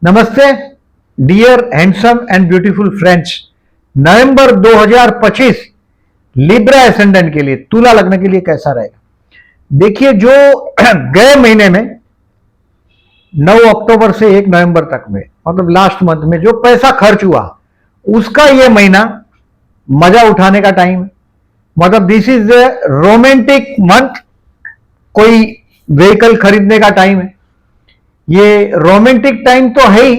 नमस्ते dear handsome and beautiful friends. November 2025 Libra ascendant के लिए, तुला लग्न के लिए कैसा रहेगा? देखिए, जो गए महीने में 9 अक्टूबर से 1 नवंबर तक में, मतलब लास्ट मंथ में जो पैसा खर्च हुआ, उसका ये महीना मजा उठाने का टाइम है। मतलब this is a romantic month. कोई व्हीकल खरीदने का टाइम है। ये रोमांटिक टाइम तो है ही,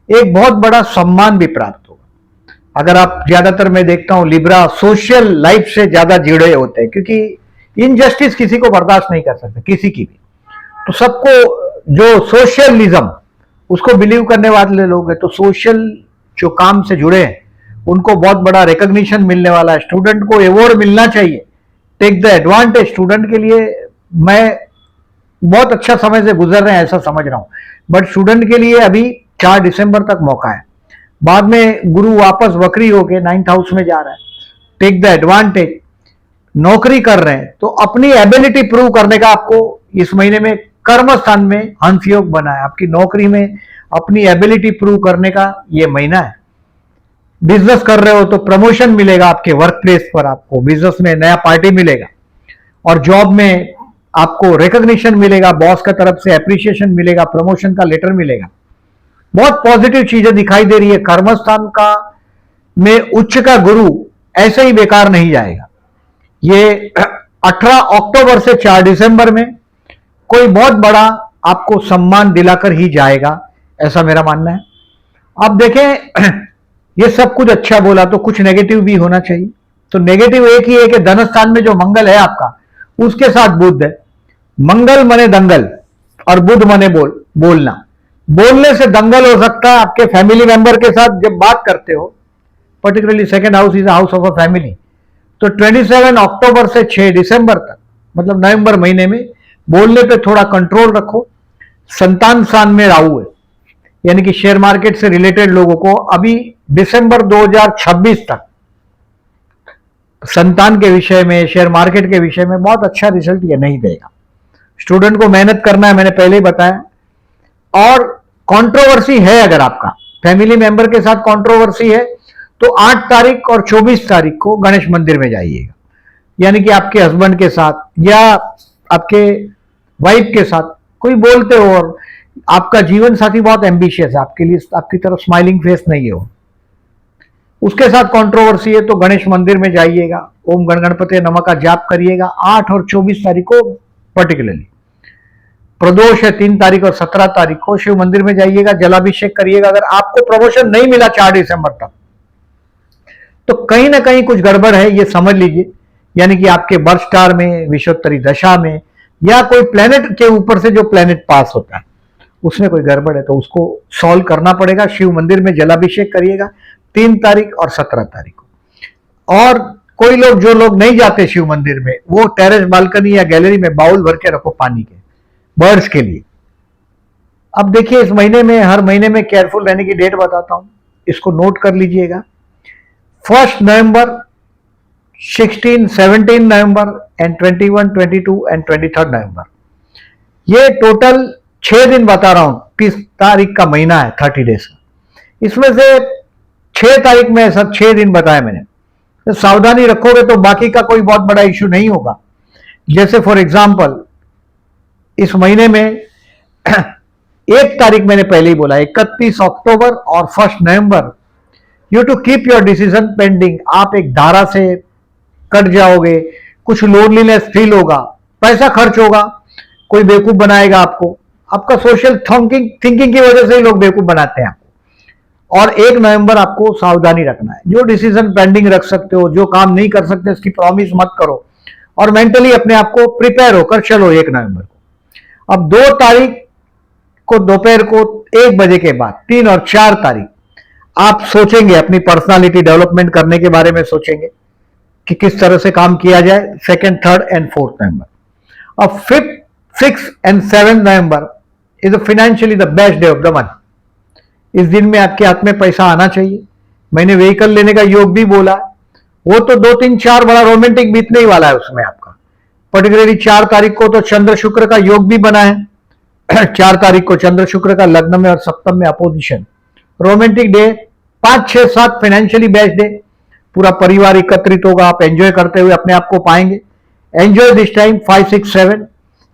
एक बहुत बड़ा सम्मान भी प्राप्त होगा। अगर आप, ज्यादातर मैं देखता हूं लिब्रा सोशल लाइफ से ज्यादा जुड़े होते हैं, क्योंकि इनजस्टिस किसी को बर्दाश्त नहीं कर सकते, किसी की भी। तो सबको जो सोशलिज्म उसको बिलीव करने वाले लोग हैं, तो सोशल जो काम से जुड़े हैं उनको बहुत बड़ा रिकॉग्निशन मिलने वाला है। स्टूडेंट को अवार्ड मिलना चाहिए। Take the advantage. स्टूडेंट के लिए मैं बहुत अच्छा समय से गुजर रहे हैं ऐसा समझ रहा हूं, बट स्टूडेंट के लिए अभी 4 दिसंबर तक मौका है। बाद में गुरु वापस वक्री होके 9th हाउस में जा रहा है। Take the advantage. नौकरी कर रहे हैं तो अपनी एबिलिटी प्रूव करने का आपको इस महीने में कर्म स्थान में हंस योग बना है। आपकी नौकरी में अपनी एबिलिटी प्रूव करने का यह महीना है। बिजनेस कर रहे हो तो प्रमोशन मिलेगा आपके वर्क प्लेस पर, आपको बिजनेस में नया पार्टी मिलेगा, और जॉब में आपको रिकॉग्निशन मिलेगा, बॉस का तरफ से एप्रिसिएशन मिलेगा, प्रमोशन का लेटर मिलेगा। बहुत पॉजिटिव चीजें दिखाई दे रही है। कर्मस्थान का में उच्च का गुरु ऐसे ही बेकार नहीं जाएगा। ये 18 अक्टूबर से 4 दिसंबर में कोई बहुत बड़ा आपको सम्मान दिलाकर ही जाएगा, ऐसा मेरा मानना है। अब देखें, ये सब कुछ अच्छा बोला तो कुछ नेगेटिव भी होना चाहिए। तो नेगेटिव एक ही है कि धन स्थान में जो मंगल है आपका, उसके साथ बुध है। मंगल मने दंगल और बुध मने बोलना। बोलने से दंगल हो सकता है आपके फैमिली मेंबर के साथ जब बात करते हो। Particularly second house is house of a family. तो 27 अक्टूबर से 6 दिसंबर तक, मतलब नवंबर महीने में, बोलने पे थोड़ा कंट्रोल रखो। संतान स्थान में राहु है, यानी कि शेयर मार्केट से रिलेटेड लोगों को अभी दिसंबर 2026 तक संतान के विषय में, शेयर मार्केट के विषय में बहुत अच्छा रिजल्ट ये नहीं देगा। स्टूडेंट को मेहनत करना है, मैंने पहले ही बताया। और कंट्रोवर्सी है, अगर आपका फैमिली मेंबर के साथ कंट्रोवर्सी है तो 8 तारीख और 24 तारीख को गणेश मंदिर में जाइएगा। यानी कि आपके हस्बैंड के साथ या आपके वाइफ के साथ कोई बोलते हो और आपका जीवन साथी बहुत एम्बिशियस है, आपके लिए आपकी तरफ स्माइलिंग फेस नहीं हो, उसके साथ कंट्रोवर्सी है, तो गणेश मंदिर में जाइएगा, ओम गण गणपति नमः का जाप करिएगा। 8 और 24 तारीख को पर्टिकुलरली प्रदोष है। 3 तारीख और 17 तारीख को शिव मंदिर में जाइएगा, जलाभिषेक करिएगा। अगर आपको प्रमोशन नहीं मिला 4 दिसंबर तक, तो कहीं ना कहीं कुछ गड़बड़ है, ये समझ लीजिए। यानी कि आपके बर्थ स्टार में, विषुवत्तरी दशा में, या कोई प्लेनेट के ऊपर से जो प्लेनेट पास होता है उसमें कोई गड़बड़ है, तो उसको सॉल्व करना पड़ेगा। शिव मंदिर में जलाभिषेक करिएगा 3 तारीख और 17 तारीख को। और कोई लोग, जो लोग नहीं जाते शिव मंदिर में, वो टेरेस, बालकनी या गैलरी में बाउल भर के रखो पानी के, बर्ड्स के लिए। अब देखिए, इस महीने में, हर महीने में केयरफुल रहने की डेट बताता हूं, इसको नोट कर लीजिएगा। 1 नवंबर, 16, 17 नवंबर एंड 21, 22 एंड 23 नवंबर। ये टोटल 6 दिन बता रहा हूं। 30 तारीख का महीना है, 30 डेज का। इसमें से 6 तारीख में सब 6 दिन बताया मैंने। तो सावधानी रखोगे तो बाकी का कोई बहुत बड़ा इश्यू नहीं होगा। जैसे फॉर एग्जाम्पल, इस महीने में 1 तारीख मैंने पहले ही बोला, 31 अक्टूबर और 1 नवंबर, you to keep your decision pending. आप एक धारा से कट जाओगे, कुछ लोनलीनेस फील होगा, पैसा खर्च होगा, कोई बेवकूफ बनाएगा आपको। आपका सोशल थिंकिंग की वजह से ही लोग बेवकूफ बनाते हैं आपको। और 1 नवंबर आपको सावधानी रखना है। जो डिसीजन पेंडिंग रख सकते हो, जो काम नहीं कर सकते, उसकी प्रॉमिस मत करो, और मेंटली अपने आप को प्रिपेयर होकर चलो 1 नवंबर को। अब 2 तारीख को दोपहर को 1 बजे के बाद, 3 और 4 तारीख आप सोचेंगे, अपनी पर्सनालिटी डेवलपमेंट करने के बारे में सोचेंगे कि किस तरह से काम किया जाए। 2nd, 3rd एंड 4th नवंबर। अब 5th, 6th and 7th November is financially the best day of the month. इस दिन में आपके हाथ में पैसा आना चाहिए। मैंने व्हीकल लेने का योग भी बोला, वो तो 2, 3, 4 बड़ा रोमांटिक बीतने ही वाला है उसमें आपका। पर्टिकुलरली 4 तारीख को तो चंद्र शुक्र का योग भी बना है, 4 तारीख को चंद्र शुक्र का लग्न में और सप्तम में opposition. Romantic day 5, 6, 7 financially best day. पूरा परिवार एकत्रित होगा, आप एंजॉय करते हुए अपने आप को पाएंगे। Enjoy this time 5, 6, 7।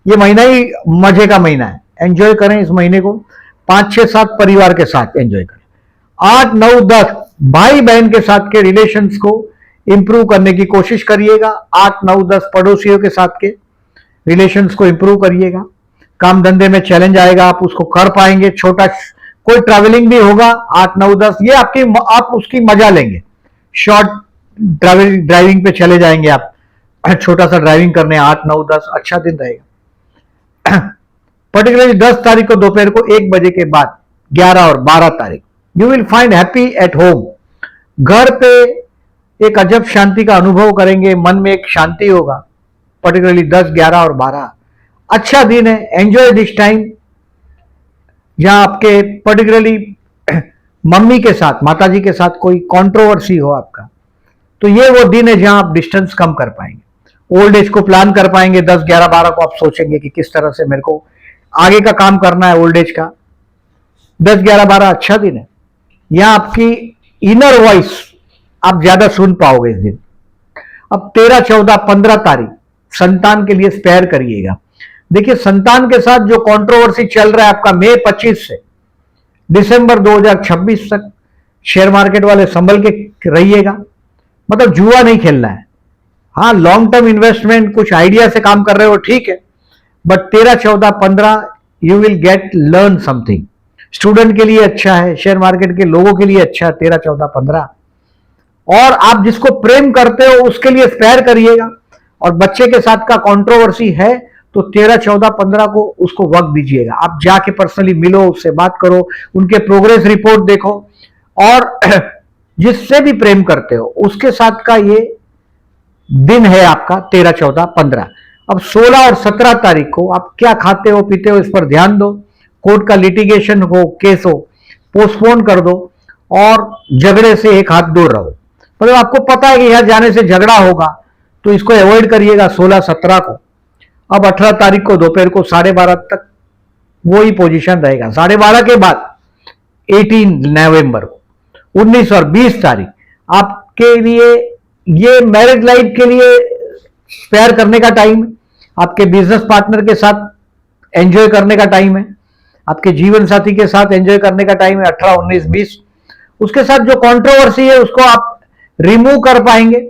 ये महीना ही मजे का महीना है, एंजॉय करें इस महीने को। 5, 6, 7 परिवार के साथ एंजॉय करें। 8, 9, 10 भाई बहन के साथ के रिलेशंस को इंप्रूव करने की कोशिश करिएगा। 8, 9, 10 पड़ोसियों के साथ के रिलेशंस को इंप्रूव करिएगा। काम धंधे में चैलेंज आएगा, आप उसको कर पाएंगे। छोटा कोई ट्रैवलिंग भी होगा 8, 9, 10, ये आप उसकी मजा लेंगे। शॉर्ट ड्राइविंग पे चले जाएंगे आप, छोटा सा ड्राइविंग करने 8, 9, 10 अच्छा दिन रहेगा। पर्टिकुलरली 10 तारीख को दोपहर को 1 बजे के बाद 11 और 12 तारीख you will find happy at home. घर पे एक अजब शांति का अनुभव करेंगे, मन में एक शांति होगा। पर्टिकुलरली 10, 11 और 12 अच्छा दिन है। Enjoy this time. जहां आपके पर्टिकुलरली मम्मी के साथ, माताजी के साथ कोई कंट्रोवर्सी हो आपका, तो ये वो दिन है जहां आप डिस्टेंस कम कर पाएंगे। ओल्ड एज को प्लान कर पाएंगे। 10, 11, 12 को आप सोचेंगे कि किस तरह से मेरे को आगे का काम करना है ओल्ड एज का। 10, 11, 12 अच्छा दिन है। यहां आपकी इनर वॉइस आप ज्यादा सुन पाओगे इस दिन। अब 13, 14, 15 तारीख संतान के लिए स्पेयर करिएगा। देखिए, संतान के साथ जो कंट्रोवर्सी चल रहा है आपका मई 25 से दिसंबर 2026 तक, शेयर मार्केट वाले संभल के रहिएगा। मतलब जुआ नहीं खेलना है। हाँ, लॉन्ग टर्म इन्वेस्टमेंट कुछ आइडिया से काम कर रहे हो, ठीक है, but 13, 14, 15 you will get learn something. Student के लिए अच्छा है, शेयर मार्केट के लोगों के लिए अच्छा है 13, 14, 15। और आप जिसको प्रेम करते हो उसके लिए स्पेयर करिएगा। और बच्चे के साथ का कंट्रोवर्सी है तो 13, 14, 15 को उसको वक्त दीजिएगा। आप जाके पर्सनली मिलो, उससे बात करो, उनके प्रोग्रेस रिपोर्ट देखो। और जिससे भी प्रेम करते हो उसके साथ का ये दिन है आपका 13, 14, 15। अब 16 और 17 तारीख को आप क्या खाते हो पीते हो इस पर ध्यान दो। कोर्ट का लिटिगेशन हो, केस हो, पोस्टपोन कर दो और झगड़े से एक हाथ दूर रहो। मतलब आपको पता है कि यहां जाने से झगड़ा होगा तो इसको अवॉइड करिएगा 16, 17 को। अब 18 तारीख को दोपहर को 12:30 तक वही पोजीशन रहेगा। 12:30 के बाद 18 नवंबर को 19 और 20 तारीख आपके लिए ये मैरिज लाइफ के लिए स्पेयर करने का टाइम है। आपके बिजनेस पार्टनर के साथ एंजॉय करने का टाइम है। आपके जीवन साथी के साथ एंजॉय करने का टाइम है 18, 19, 20। उसके साथ जो कंट्रोवर्सी है उसको आप रिमूव कर पाएंगे।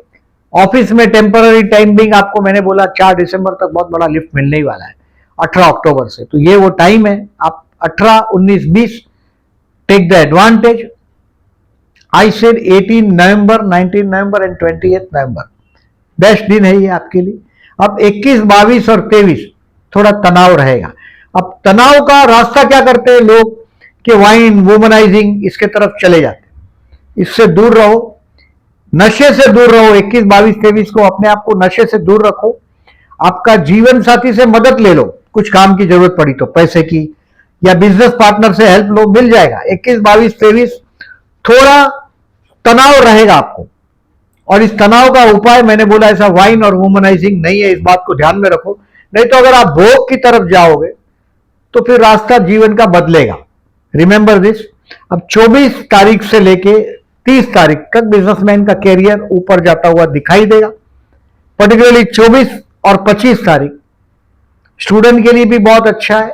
ऑफिस में टेम्पररी टाइमिंग आपको मैंने बोला 4 दिसंबर तक बहुत बड़ा लिफ्ट मिलने ही वाला है 18 अक्टूबर से। तो ये वो टाइम है। आप 18, 19, 20 take the advantage. I said 18 November, 19 November and 28 November best दिन है ये आपके लिए। अब 21, 22 और 23 थोड़ा तनाव रहेगा। अब तनाव का रास्ता क्या करते हैं लोग कि वाइन, वुमनाइजिंग इसके तरफ चले जाते हैं। इससे दूर रहो, नशे से दूर रहो। 21, 22, 23 को अपने आप को नशे से दूर रखो। आपका जीवन साथी से मदद ले लो, कुछ काम की जरूरत पड़ी तो पैसे की, या बिजनेस पार्टनर से हेल्प लो, मिल जाएगा। 21, 22, 23 थोड़ा तनाव रहेगा आपको। और इस तनाव का उपाय मैंने बोला ऐसा वाइन और वुमनाइजिंग नहीं है, इस बात को ध्यान में रखो। नहीं तो अगर आप भोग की तरफ जाओगे तो फिर रास्ता जीवन का बदलेगा। Remember this. अब 24 तारीख से लेके 30 तारीख तक बिजनेसमैन का कैरियर ऊपर जाता हुआ दिखाई देगा। पर्टिकुलरली 24 और 25 तारीख स्टूडेंट के लिए भी बहुत अच्छा है।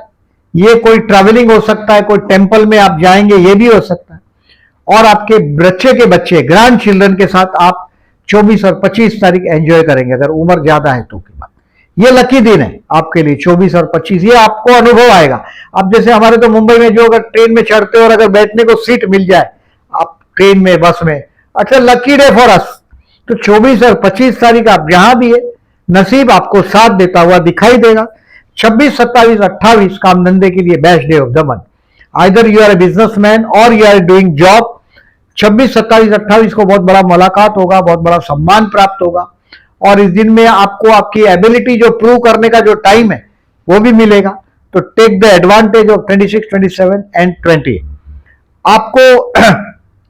ये कोई ट्रैवलिंग हो सकता है, कोई टेंपल में आप जाएंगे, ये भी हो सकता है। और आपके बच्चे के बच्चे, ग्रैंड चिल्ड्रन के साथ आप 24 और 25 तारीख एंजॉय करेंगे, अगर उम्र ज्यादा है तो की बात। ये लकी दिन है आपके लिए 24 और 25। ये आपको अनुभव आएगा। अब जैसे हमारे तो मुंबई में जो अगर ट्रेन में चढ़ते हो और अगर बैठने को सीट मिल जाए आप ट्रेन में, बस में, अच्छा लकी डे फॉर अस। तो 24 और 25 तारीख आप जहां भी है नसीब आपको साथ देता हुआ दिखाई देगा। 26, 27, 28 काम धंधे के लिए best day of the month. Either you are a businessman और यू आर डूइंग जॉब। 26, 27, 28 को बहुत बड़ा मुलाकात होगा, बहुत बड़ा सम्मान प्राप्त होगा। और इस दिन में आपको आपकी एबिलिटी जो प्रूव करने का जो टाइम है वो भी मिलेगा। तो take the advantage of 26, 27 and 28। आपको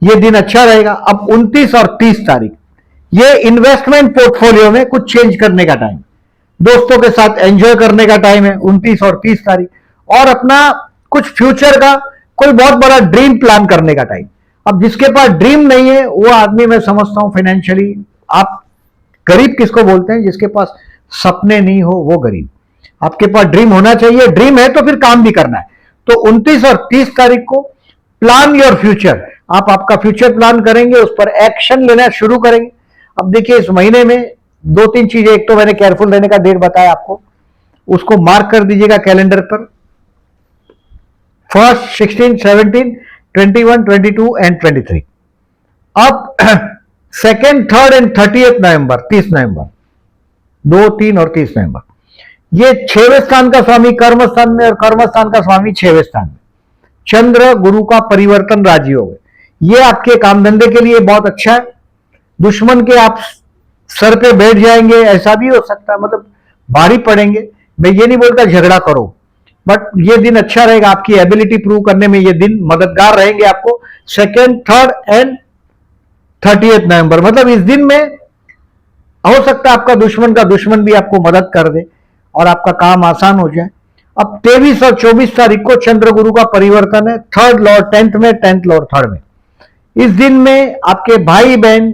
ये दिन अच्छा रहेगा। अब 29 और 30 तारीख ये इन्वेस्टमेंट पोर्टफोलियो में कुछ चेंज करने का टाइम, दोस्तों के साथ एंजॉय करने का टाइम है 29 और 30 तारीख। और अपना कुछ फ्यूचर का कोई बहुत बड़ा ड्रीम प्लान करने का टाइम। अब जिसके पास ड्रीम नहीं है वो आदमी मैं समझता हूं फाइनेंशियली, आप गरीब किसको बोलते हैं? जिसके पास सपने नहीं हो वो गरीब। आपके पास ड्रीम होना चाहिए, ड्रीम है तो फिर काम भी करना है। तो 29 और 30 तारीख को प्लान योर फ्यूचर, आप आपका फ्यूचर प्लान करेंगे, उस पर एक्शन लेना शुरू करेंगे। अब देखिए इस महीने में 2-3 चीजें, एक तो मैंने केयरफुल रहने का डेट बताया आपको, उसको मार्क कर दीजिएगा कैलेंडर पर। 1st, 16, 17, 21, 22 and 23। अब 2nd, 3rd एंड 30th नवंबर, 30 नवंबर, 2, 3 और 30 नवंबर, ये 6वें स्थान का स्वामी कर्म स्थान में और कर्म स्थान का स्वामी 6वें स्थान में। चंद्र गुरु का परिवर्तन राजयोग है, ये आपके काम धंधे के लिए बहुत अच्छा है। दुश्मन के आप सर पे बैठ जाएंगे ऐसा भी हो सकता है, मतलब भारी पड़ेंगे। मैं ये नहीं बोलता झगड़ा करो, बट ये दिन अच्छा रहेगा, आपकी एबिलिटी प्रूव करने में ये दिन मददगार रहेंगे आपको। 2nd, 3rd एंड 30th नवंबर, मतलब इस दिन में हो सकता है आपका दुश्मन का दुश्मन भी आपको मदद कर दे और आपका काम आसान हो जाए। अब 23 और 24 तारीख को चंद्र गुरु का परिवर्तन है, 3rd लॉर्ड 10th में, 10th लॉर्ड 3rd में। इस दिन में आपके भाई बहन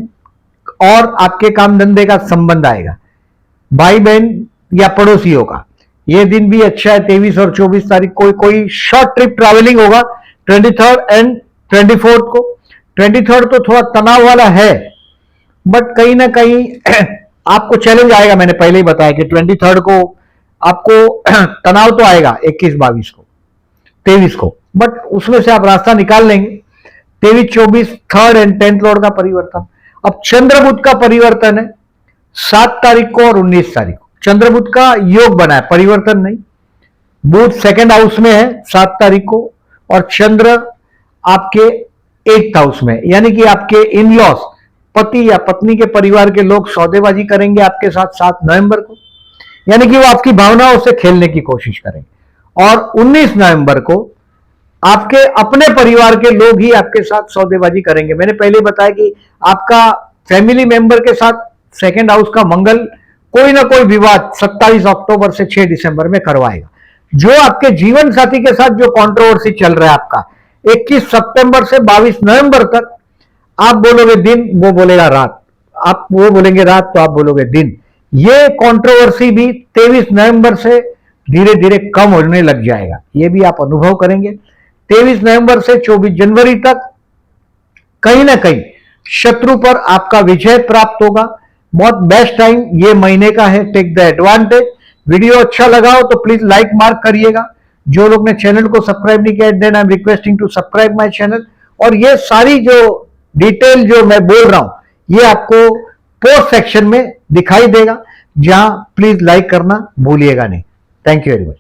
और आपके काम धंधे का संबंध आएगा, भाई बहन या पड़ोसियों का। यह दिन भी अच्छा है। 23 और 24 तारीख को कोई शॉर्ट ट्रिप ट्रैवलिंग होगा, 23rd एंड 24th को। 23rd तो थोड़ा तनाव वाला है, बट कहीं ना कहीं आपको चैलेंज आएगा। मैंने पहले ही बताया कि 23rd को आपको तनाव तो आएगा, 21, 22 को, 23 को, बट उसमें से आप रास्ता निकाल लेंगे। 23, 24, 3rd एंड 10th लॉर्ड का परिवर्तन। अब चंद्र बुध का परिवर्तन है 7 तारीख को और 19 तारीख को। चंद्र बुध का योग बना है, परिवर्तन नहीं। बुध 2nd हाउस में है 7 तारीख को, और चंद्र आपके 8th हाउस में, यानी कि आपके इन लॉस, पति या पत्नी के परिवार के लोग सौदेबाजी करेंगे आपके साथ 7 नवंबर को, यानी कि वो आपकी भावनाओं से खेलने की कोशिश करेंगे। और 19 नवंबर को आपके अपने परिवार के लोग ही आपके साथ सौदेबाजी करेंगे। मैंने पहले बताया कि आपका फैमिली मेंबर के साथ 2nd हाउस का मंगल कोई ना कोई विवाद 27 अक्टूबर से 6 दिसंबर में करवाएगा। जो आपके जीवन साथी के साथ जो कंट्रोवर्सी चल रहा है आपका, 21 सितंबर से 22 नवंबर तक, आप बोलोगे दिन, वो बोलेगा रात, आप वो बोलेंगे रात तो आप बोलोगे दिन। ये कंट्रोवर्सी भी 23 नवंबर से धीरे धीरे कम होने लग जाएगा, ये भी आप अनुभव करेंगे। 23 नवंबर से 24 जनवरी तक कहीं ना कहीं शत्रु पर आपका विजय प्राप्त होगा। बहुत बेस्ट टाइम ये महीने का है, टेक द एडवांटेज। वीडियो अच्छा लगा हो तो प्लीज लाइक मार्क करिएगा। जो लोग ने चैनल को सब्सक्राइब नहीं किया, then I am requesting to subscribe my channel. और ये सारी जो डिटेल जो मैं बोल रहा हूं ये आपको पोस्ट सेक्शन में दिखाई देगा, जहां प्लीज लाइक करना भूलिएगा नहीं। Thank you very much.